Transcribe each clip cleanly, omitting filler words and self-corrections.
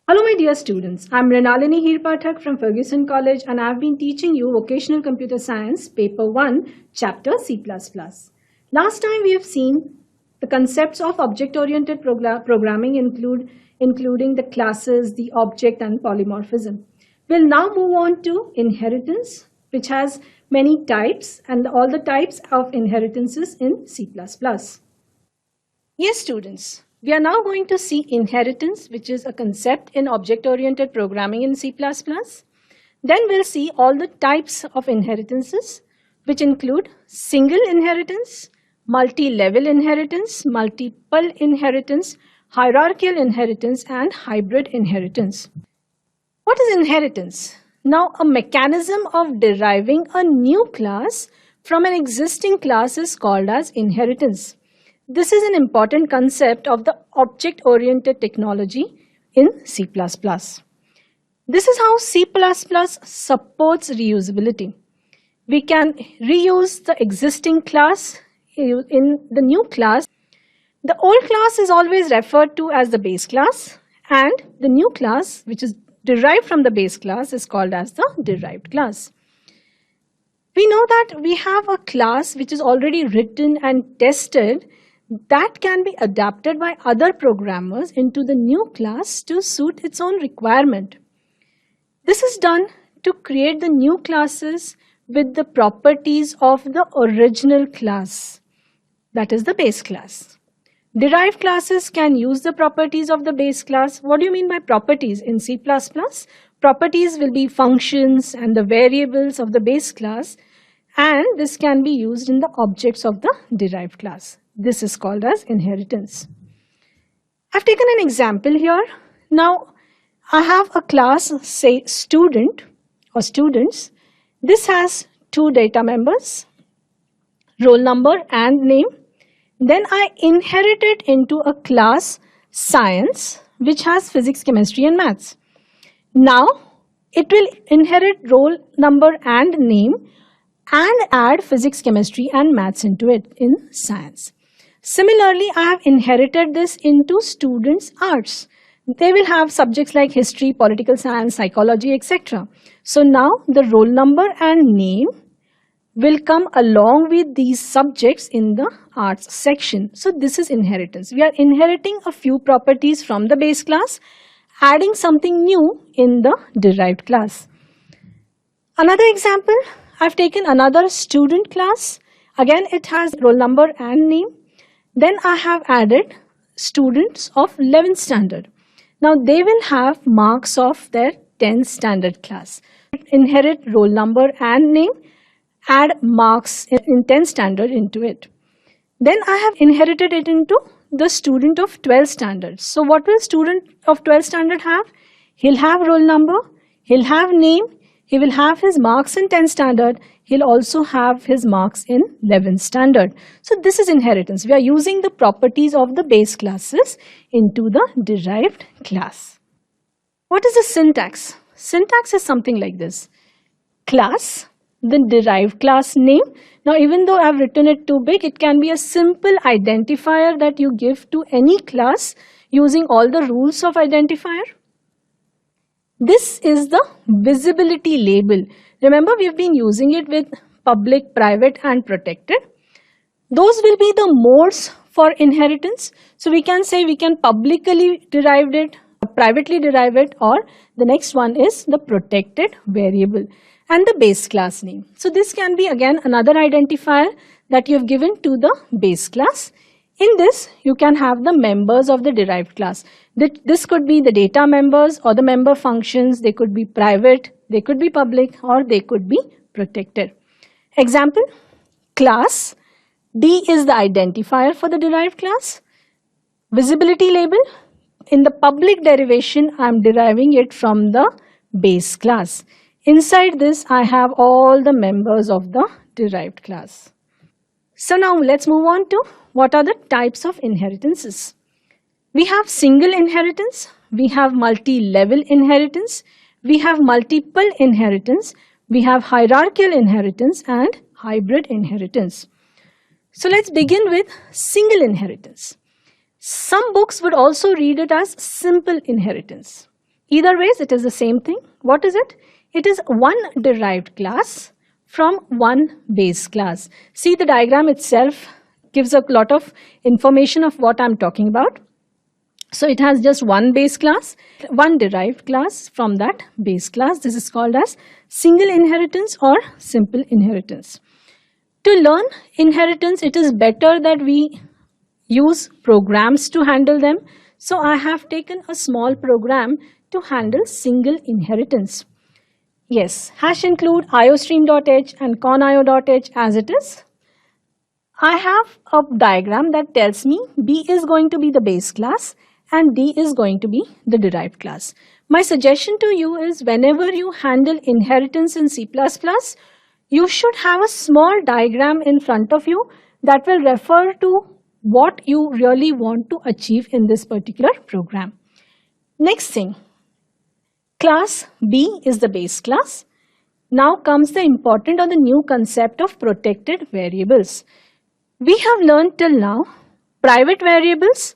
Hello my dear students, I am Renalini Hirpathak from Ferguson College and I have been teaching you Vocational Computer Science Paper 1, Chapter C++. Last time we have seen the concepts of object-oriented programming including the classes, the object and polymorphism. We'll now move on to inheritance, which has many types and all the types of inheritances in C++. Yes students, we are now going to see inheritance, which is a concept in object-oriented programming in C++. Then we'll see all the types of inheritances, which include single inheritance, multi-level inheritance, multiple inheritance, hierarchical inheritance, and hybrid inheritance. What is inheritance? Now, a mechanism of deriving a new class from an existing class is called as inheritance. This is an important concept of the object-oriented technology in C++. This is how C++ supports reusability. We can reuse the existing class in the new class. The old class is always referred to as the base class, and the new class, which is derived from the base class, is called as the derived class. We know that we have a class which is already written and tested that can be adapted by other programmers into the new class to suit its own requirement. This is done to create the new classes with the properties of the original class, that is the base class. Derived classes can use the properties of the base class. What do you mean by properties in C++? Properties will be functions and the variables of the base class, and this can be used in the objects of the derived class. This is called as inheritance. I've taken an example here. Now, I have a class, say student or students. This has two data members, roll number and name. Then I inherit it into a class science, which has physics, chemistry and maths. Now, it will inherit roll number and name and add physics, chemistry and maths into it in science. Similarly, I have inherited this into students' arts. They will have subjects like history, political science, psychology, etc. So now the roll number and name will come along with these subjects in the arts section. So this is inheritance. We are inheriting a few properties from the base class, adding something new in the derived class. Another example, I've taken another student class. Again, it has roll number and name. Then I have added students of 11th standard. Now they will have marks of their 10th standard class. Inherit roll number and name, add marks in 10th standard into it. Then I have inherited it into the student of 12th standard. So what will student of 12th standard have? He'll have roll number, he'll have name, he will have his marks in 10th standard, he'll also have his marks in 11th standard. So this is inheritance. We are using the properties of the base classes into the derived class. What is the syntax? Syntax is something like this. Class, the derived class name. Now even though I have written it too big, it can be a simple identifier that you give to any class using all the rules of identifier. This is the visibility label. Remember, we've been using it with public, private and protected. Those will be the modes for inheritance. So we can say we can publicly derive it, privately derive it, or the next one is the protected variable and the base class name. So this can be again another identifier that you have given to the base class. In this, you can have the members of the derived class. This could be the data members or the member functions. They could be private, they could be public, or they could be protected. Example, class. D is the identifier for the derived class. Visibility label. In the public derivation, I am deriving it from the base class. Inside this, I have all the members of the derived class. So now let's move on to what are the types of inheritances. We have single inheritance, we have multi-level inheritance, we have multiple inheritance, we have hierarchical inheritance and hybrid inheritance. So let's begin with single inheritance. Some books would also read it as simple inheritance. Either ways, it is the same thing. What is it? It is one derived class from one base class. See, the diagram itself gives a lot of information of what I'm talking about. So it has just one base class, one derived class from that base class. This is called as single inheritance or simple inheritance. To learn inheritance, it is better that we use programs to handle them. So I have taken a small program to handle single inheritance. Yes, hash include iostream.h and conio.h as it is. I have a diagram that tells me B is going to be the base class and D is going to be the derived class. My suggestion to you is whenever you handle inheritance in C++, you should have a small diagram in front of you that will refer to what you really want to achieve in this particular program. Next thing, class B is the base class. Now comes the important or the new concept of protected variables. We have learned till now private variables,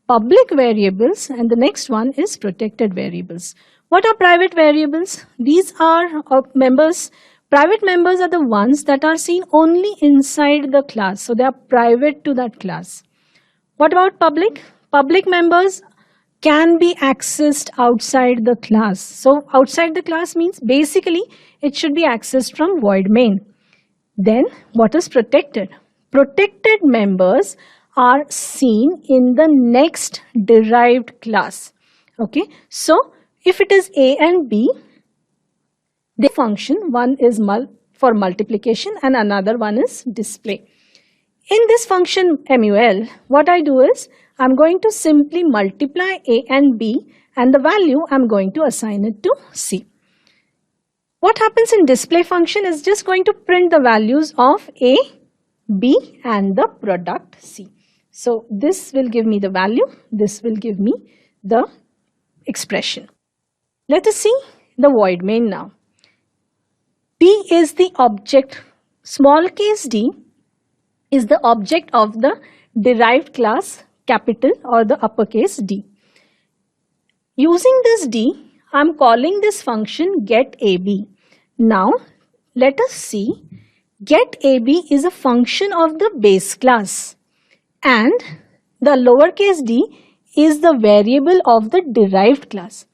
public variables, and the next one is protected variables. What are private variables? These are members. Private members are the ones that are seen only inside the class. So they are private to that class. What about public? Public members can be accessed outside the class. So outside the class means basically it should be accessed from void main. Then what is protected? Protected members are seen in the next derived class. Okay, so if it is A and B, the function, one is for multiplication and another one is display. In this function MUL, what I do is I'm going to simply multiply A and B and the value I'm going to assign it to C. What happens in display function is just going to print the values of A, B and the product C. So this will give me the value, this will give me the expression. Let us see the void main now. D is the object, small case d is the object of the derived class capital or the uppercase D. Using this D, I am calling this function getAB. Now let us see, getAB is a function of the base class and the lowercase d is the variable of the derived class.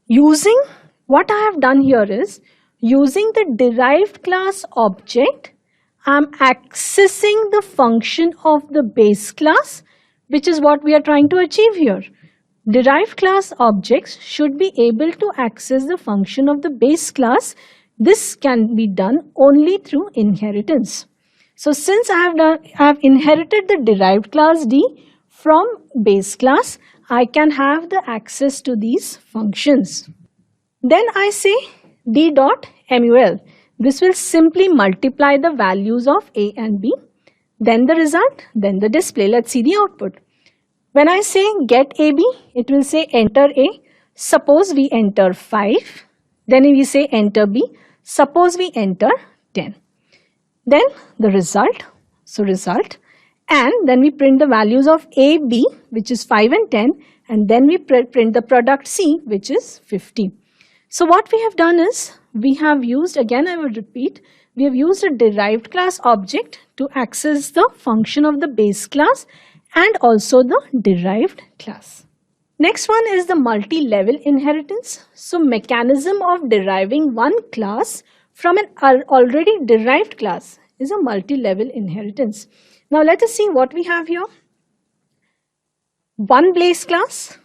Using what I have done here is, using the derived class object, I am accessing the function of the base class, which is what we are trying to achieve here. Derived class objects should be able to access the function of the base class. This can be done only through inheritance. So since I have inherited the derived class D from base class, I can have the access to these functions. Then I say D.mul. This will simply multiply the values of A and B, then the result, then the display. Let's see the output. When I say get AB, it will say enter A. Suppose we enter 5. Then we say enter B. Suppose we enter 10. Then the result, so result, and then we print the values of A, B, which is 5 and 10, and then we print the product C, which is 50. So what we have done is, we have used, again I will repeat, we have used a derived class object to access the function of the base class and also the derived class. Next one is the multi-level inheritance. So mechanism of deriving one class from an already derived class is a multi-level inheritance. Now let us see what we have here. One base class.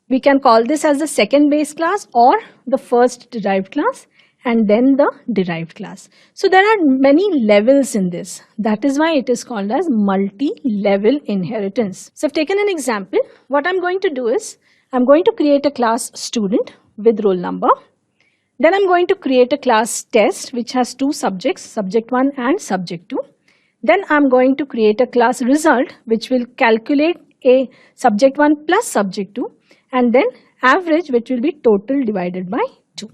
We can call this as the second base class or the first derived class and then the derived class. So there are many levels in this. That is why it is called as multi-level inheritance. So I've taken an example. What I'm going to do is, I'm going to create a class student with roll number. Then I'm going to create a class test which has two subjects, subject 1 and subject 2. Then I'm going to create a class result which will calculate a subject 1 plus subject 2, and then average, which will be total divided by 2.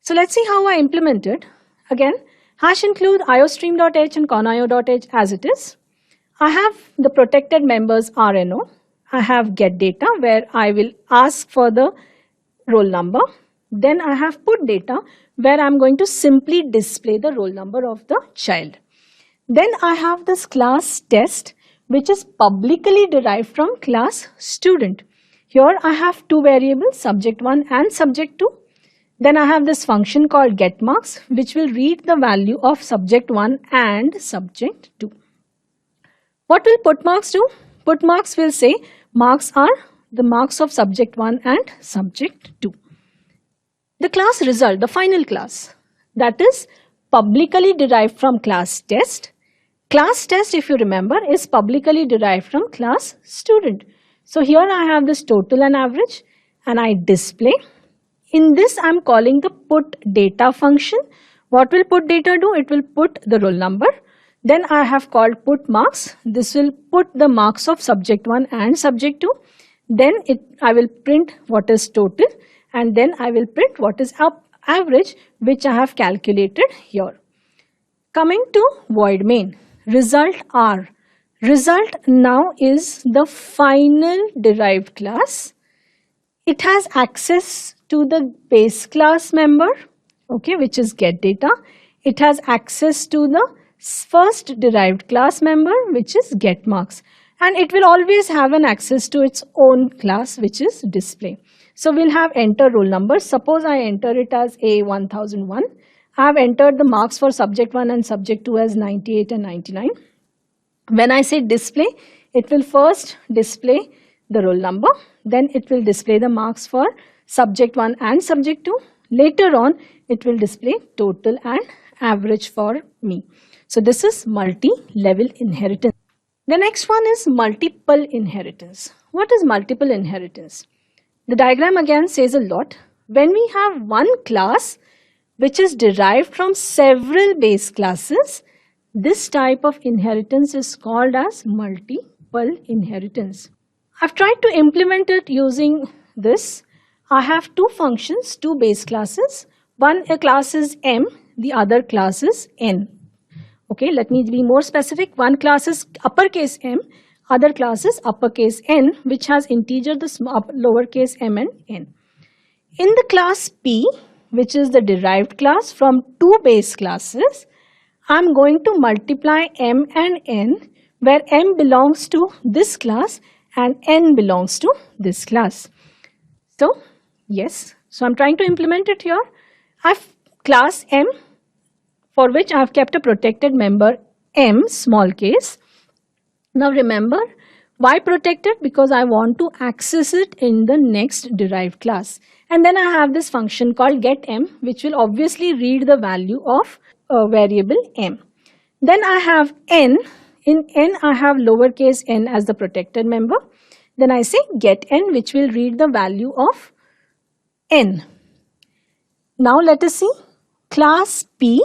So let's see how I implement it. Again, hash include iostream.h and conio.h as it is. I have the protected members RNO. I have get data where I will ask for the roll number. Then I have put data where I'm going to simply display the roll number of the child. Then I have this class test which is publicly derived from class student. Here I have two variables, subject 1 and subject 2. Then I have this function called getMarks which will read the value of subject 1 and subject 2. What will putMarks do? PutMarks will say marks are the marks of subject 1 and subject 2. The class result, the final class, that is publicly derived from class test. Class test, if you remember, is publicly derived from class student. So here I have this total and average and I display. In this I am calling the put data function. What will put data do? It will put the roll number. Then I have called put marks. This will put the marks of subject 1 and subject 2. Then I will print what is total, and then I will print what is average, which I have calculated here. Coming to void main, result R. Result now is the final derived class. It has access to the base class member, okay, which is get data. It has access to the first derived class member, which is get marks, and it will always have an access to its own class, which is display. So we'll have enter roll number. Suppose I enter it as A1001. I have entered the marks for subject 1 and subject 2 as 98 and 99. When I say display, it will first display the roll number, then it will display the marks for subject 1 and subject 2. Later on, it will display total and average for me. So this is multi-level inheritance. The next one is multiple inheritance. What is multiple inheritance? The diagram again says a lot. When we have one class which is derived from several base classes, this type of inheritance is called as multiple inheritance. I've tried to implement it using this. I have two functions, two base classes. One class is M, the other class is N. Okay, let me be more specific. One class is uppercase M, other class is uppercase N, which has integer the lowercase m and n. In the class P, which is the derived class from two base classes, I am going to multiply m and n, where m belongs to this class and n belongs to this class. So, yes, so I am trying to implement it here. I have class M, for which I have kept a protected member M, small case. Now remember, why protected? Because I want to access it in the next derived class. And then I have this function called getM, which will obviously read the value of a variable m. Then I have n. In n, I have lowercase n as the protected member. Then I say getN, which will read the value of n. Now let us see class P,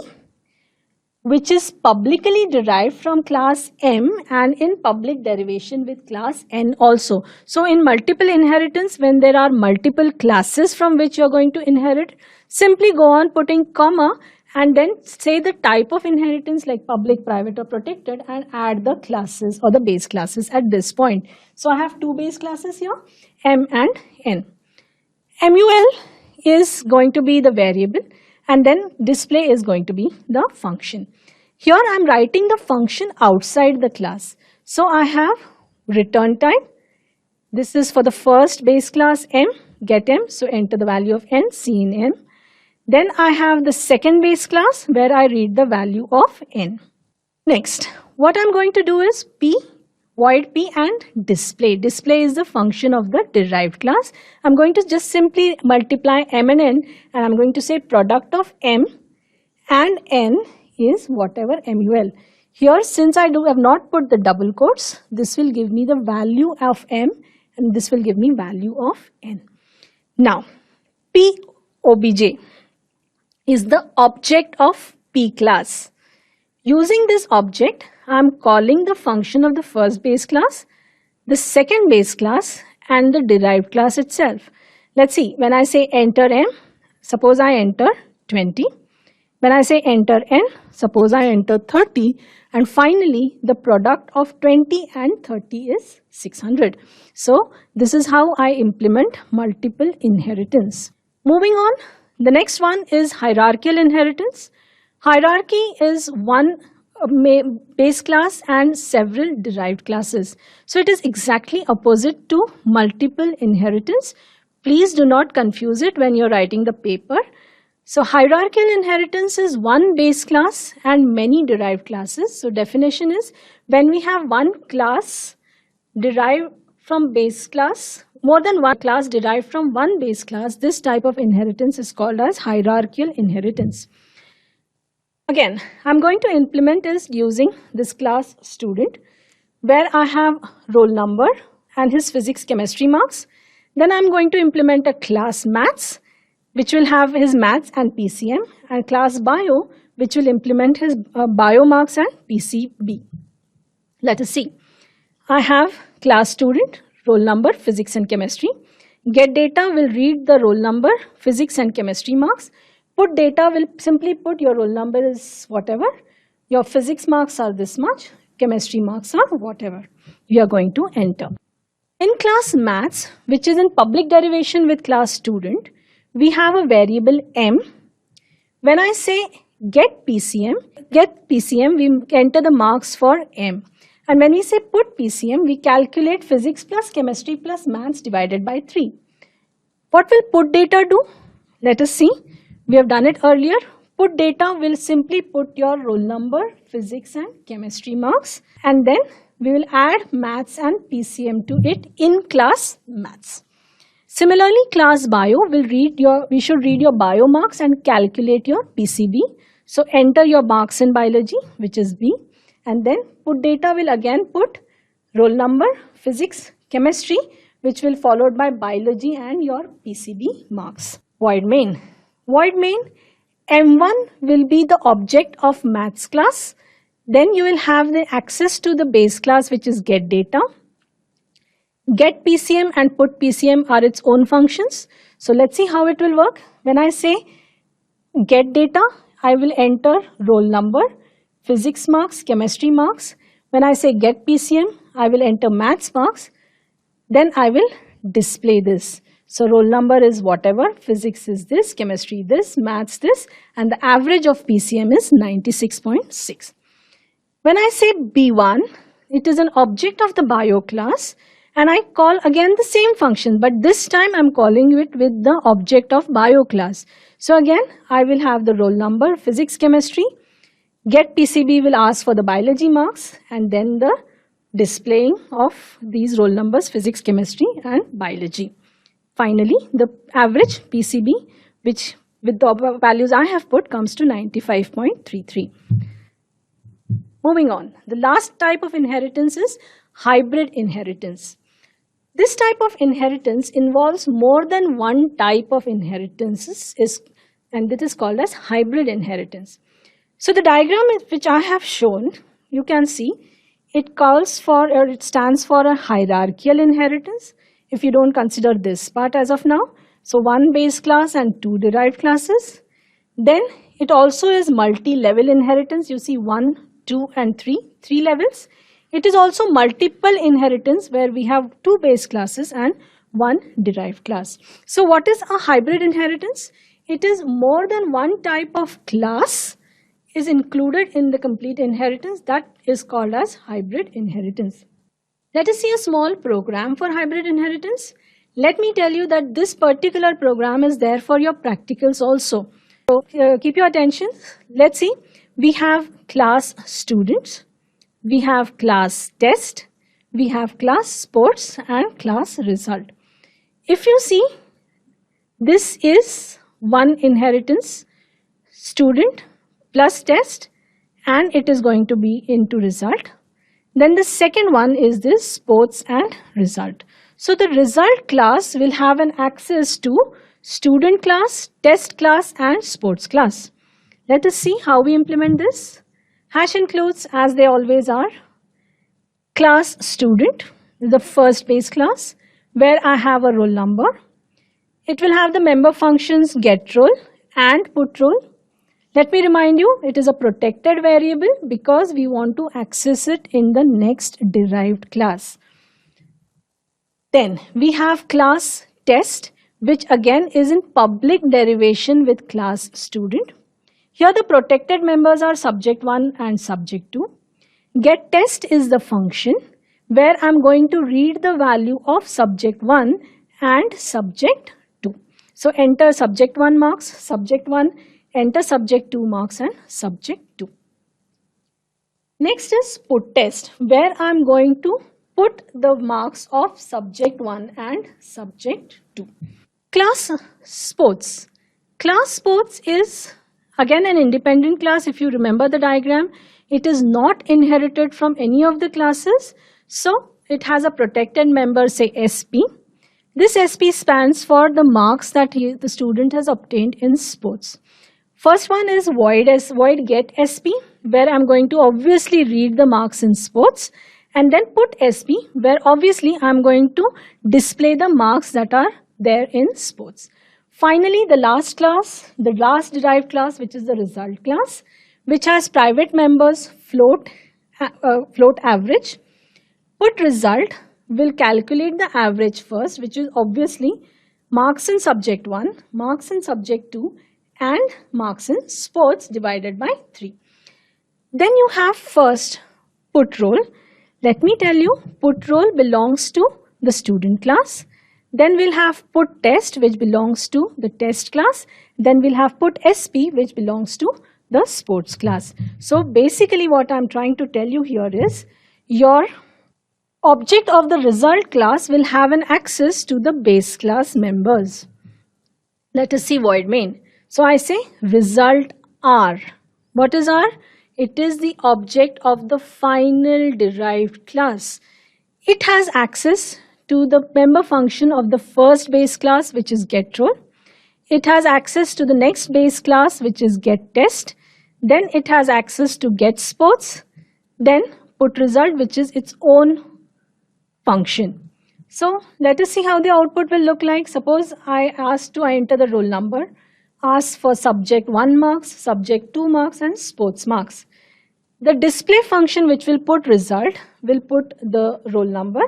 which is publicly derived from class M and in public derivation with class N also. So in multiple inheritance, when there are multiple classes from which you are going to inherit, simply go on putting comma and then say the type of inheritance like public, private or protected, and add the classes or the base classes at this point. So I have two base classes here, M and N. MUL is going to be the variable, and then display is going to be the function. Here I am writing the function outside the class. So I have return type. This is for the first base class M, get M. So enter the value of N, C in M. Then I have the second base class where I read the value of N. Next, what I am going to do is P, void P and display. Display is the function of the derived class. I am going to just simply multiply M and N, and I am going to say product of M and N is whatever MUL. Here, since I have not put the double quotes, this will give me the value of M and this will give me value of N. Now, P OBJ. is the object of P class. Using this object, I am calling the function of the first base class, the second base class, and the derived class itself. Let's see, when I say enter m, suppose I enter 20. When I say enter n, suppose I enter 30. And finally, the product of 20 and 30 is 600. So, this is how I implement multiple inheritance. Moving on, the next one is hierarchical inheritance. Hierarchy is one base class and several derived classes. So, it is exactly opposite to multiple inheritance. Please do not confuse it when you're writing the paper. So, hierarchical inheritance is one base class and many derived classes. So, definition is when we have one class derived from base class, more than one class derived from one base class, this type of inheritance is called as hierarchical inheritance. Again, I'm going to implement this using this class student, where I have roll number and his physics chemistry marks. Then I'm going to implement a class maths, which will have his maths and PCM, and class bio, which will implement his bio marks and PCB. Let us see. I have class student, roll number, physics and chemistry. Get data will read the roll number, physics and chemistry marks. Put data will simply put your roll number is whatever. Your physics marks are this much, chemistry marks are whatever. You are going to enter. In class maths, which is in public derivation with class student, we have a variable m. When I say get PCM, we enter the marks for m. And when we say put PCM, we calculate physics plus chemistry plus maths divided by 3. What will put data do? Let us see. We have done it earlier. Put data will simply put your roll number, physics and chemistry marks, and then we will add maths and PCM to it in class maths. Similarly, class bio will we should read your bio marks and calculate your PCB. So enter your marks in biology, which is B, and then put data will again put roll number, physics, chemistry, which will followed by biology and your PCB marks. Void main. Void main, M1 will be the object of maths class. Then you will have the access to the base class, which is get data. Get PCM and put PCM are its own functions. So let's see how it will work. When I say get data, I will enter roll number, physics marks, chemistry marks. When I say get PCM, I will enter maths marks. Then I will display this. So roll number is whatever, physics is this, chemistry this, maths this, and the average of PCM is 96.6. When I say B1, it is an object of the bio class. And I call again the same function, but this time I'm calling it with the object of bio class. So again, I will have the roll number, physics, chemistry. Get PCB will ask for the biology marks, and then the displaying of these roll numbers, physics, chemistry, and biology. Finally, the average PCB, which with the values I have put, comes to 95.33. Moving on, the last type of inheritance is hybrid inheritance. This type of inheritance involves more than one type of inheritances, and it is called as hybrid inheritance. So the diagram which I have shown, you can see it calls for, or it stands for a hierarchical inheritance. If you don't consider this part as of now, so one base class and two derived classes. Then it also is multi-level inheritance. You see 1, 2, and 3 levels. It is also multiple inheritance where we have two base classes and one derived class. So what is a hybrid inheritance? It is more than one type of class is included in the complete inheritance. That is called as hybrid inheritance. Let us see a small program for hybrid inheritance. Let me tell you that this particular program is there for your practicals also. So keep your attention. Let's see. We have class students. We have class test, we have class sports and class result. If you see, this is one inheritance, student plus test, and it is going to be into result. Then the second one is this sports and result. So the result class will have an access to student class, test class, and sports class. Let us see how we implement this. Hash includes, as they always are, class student, the first base class, where I have a roll number. It will have the member functions get roll and put roll. Let me remind you, it is a protected variable because we want to access it in the next derived class. Then we have class test, which again is in public derivation with class student. Here the protected members are subject 1 and subject 2. Get test is the function where I'm going to read the value of subject 1 and subject 2. So enter subject 1 marks, subject 1, enter subject 2 marks and subject 2. Next is put test, where I'm going to put the marks of subject 1 and subject 2. Class sports. Class sports is again an independent class. If you remember the diagram, it is not inherited from any of the classes. So it has a protected member, say SP. This SP stands for the marks that the student has obtained in sports. First one is void get SP, where I'm going to obviously read the marks in sports, and then put SP, where obviously I'm going to display the marks that are there in sports. Finally, the last class, the last derived class, which is the result class, which has private members, float average. Put result will calculate the average first, which is obviously marks in subject 1, marks in subject 2, and marks in sports divided by 3. Then you have first put roll. Let me tell you, put roll belongs to the student class. Then we'll have put test, which belongs to the test class. Then we'll have put SP, which belongs to the sports class. So basically what I'm trying to tell you here is your object of the result class will have an access to the base class members. Let us see void main. So I say result R. What is R? It is the object of the final derived class. It has access to the member function of the first base class, which is getRoll. It has access to the next base class, which is getTest. Then it has access to getSports. Then putResult, which is its own function. So let us see how the output will look like. Suppose I enter the roll number, ask for subject 1 marks, subject 2 marks, and sports marks. The display function, which will put result, will put the roll number.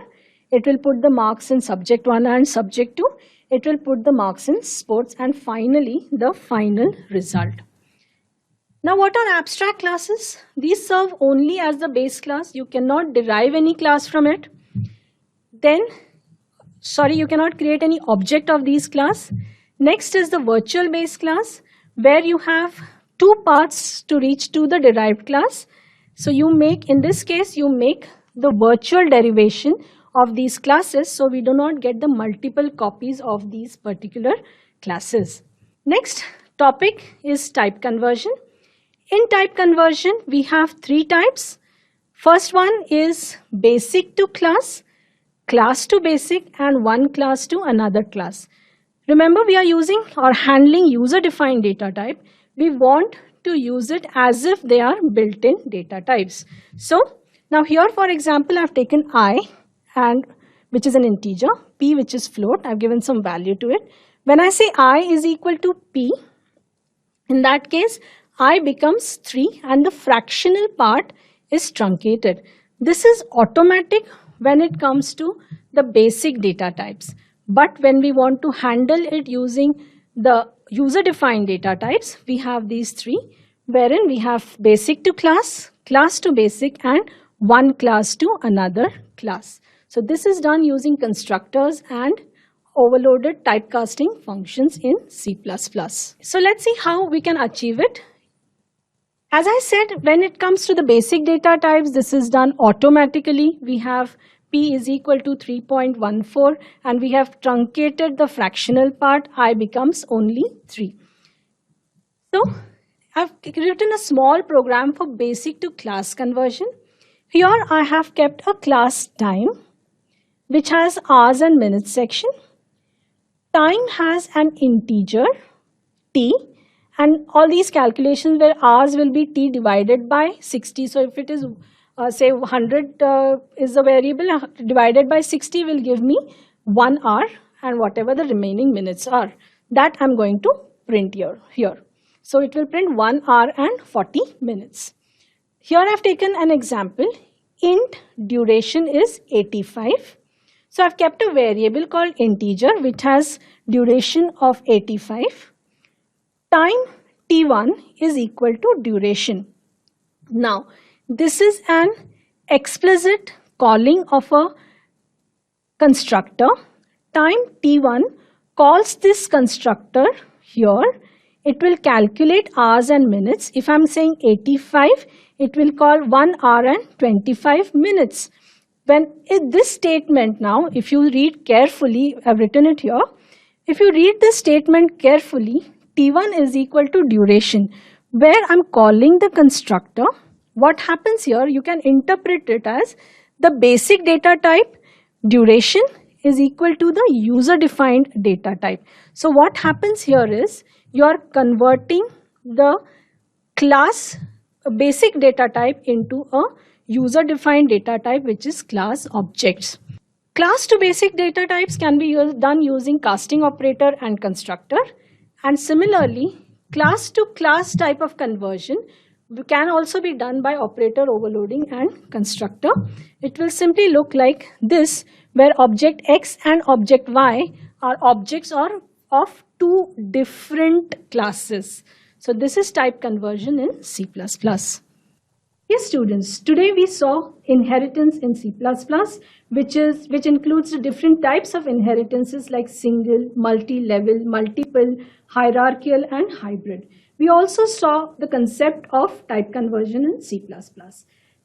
It will put the marks in subject 1 and subject 2. It will put the marks in sports, and finally the final result. Now what are abstract classes? These serve only as the base class. You cannot derive any class from it. You cannot create any object of these class. Next is the virtual base class, where you have two paths to reach to the derived class. So in this case, you make the virtual derivation of these classes, so we do not get the multiple copies of these particular classes. Next topic is type conversion. In type conversion, we have 3 types. First one is basic to class, class to basic, and one class to another class. Remember, we are using or handling user-defined data type. We want to use it as if they are built-in data types. So now here, for example, I've taken I, which is an integer, p, which is float. I've given some value to it. When I say I is equal to p, in that case, I becomes 3 and the fractional part is truncated. This is automatic when it comes to the basic data types. But when we want to handle it using the user-defined data types, we have these 3, wherein we have basic to class, class to basic, and one class to another class. So this is done using constructors and overloaded typecasting functions in C++. So let's see how we can achieve it. As I said, when it comes to the basic data types, this is done automatically. We have p is equal to 3.14 and we have truncated the fractional part. I becomes only 3. So I've written a small program for basic to class conversion. Here I have kept a class time, which has hours and minutes section. time has an integer t, and all these calculations where hours will be t divided by 60. So if it is say 100 is the variable, divided by 60 will give me 1 hour, and whatever the remaining minutes are, that I'm going to print here. So it will print 1 hour and 40 minutes. Here I've taken an example. Int duration is 85. So I've kept a variable called integer which has duration of 85. Time t1 is equal to duration. Now, this is an explicit calling of a constructor. Time t1 calls this constructor here. It will calculate hours and minutes. If I'm saying 85, it will call 1 hour and 25 minutes. When this statement now, if you read carefully, I've written it here. If you read this statement carefully, t1 is equal to duration, where I'm calling the constructor. What happens here, you can interpret it as the basic data type duration is equal to the user defined data type. So what happens here is you are converting the class basic data type into a user defined data type, which is class objects. Class to basic data types can be done using casting operator and constructor, and similarly class to class type of conversion can also be done by operator overloading and constructor. It will simply look like this, where object X and object Y are objects of two different classes. So this is type conversion in C++. Yes, students, today we saw inheritance in C++, which includes the different types of inheritances like single, multi-level, multiple, hierarchical, and hybrid. We also saw the concept of type conversion in C++.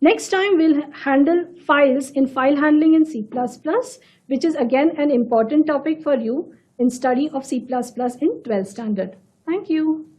Next time we'll handle files in file handling in C++, which is again an important topic for you in study of C++ in 12th standard. Thank you.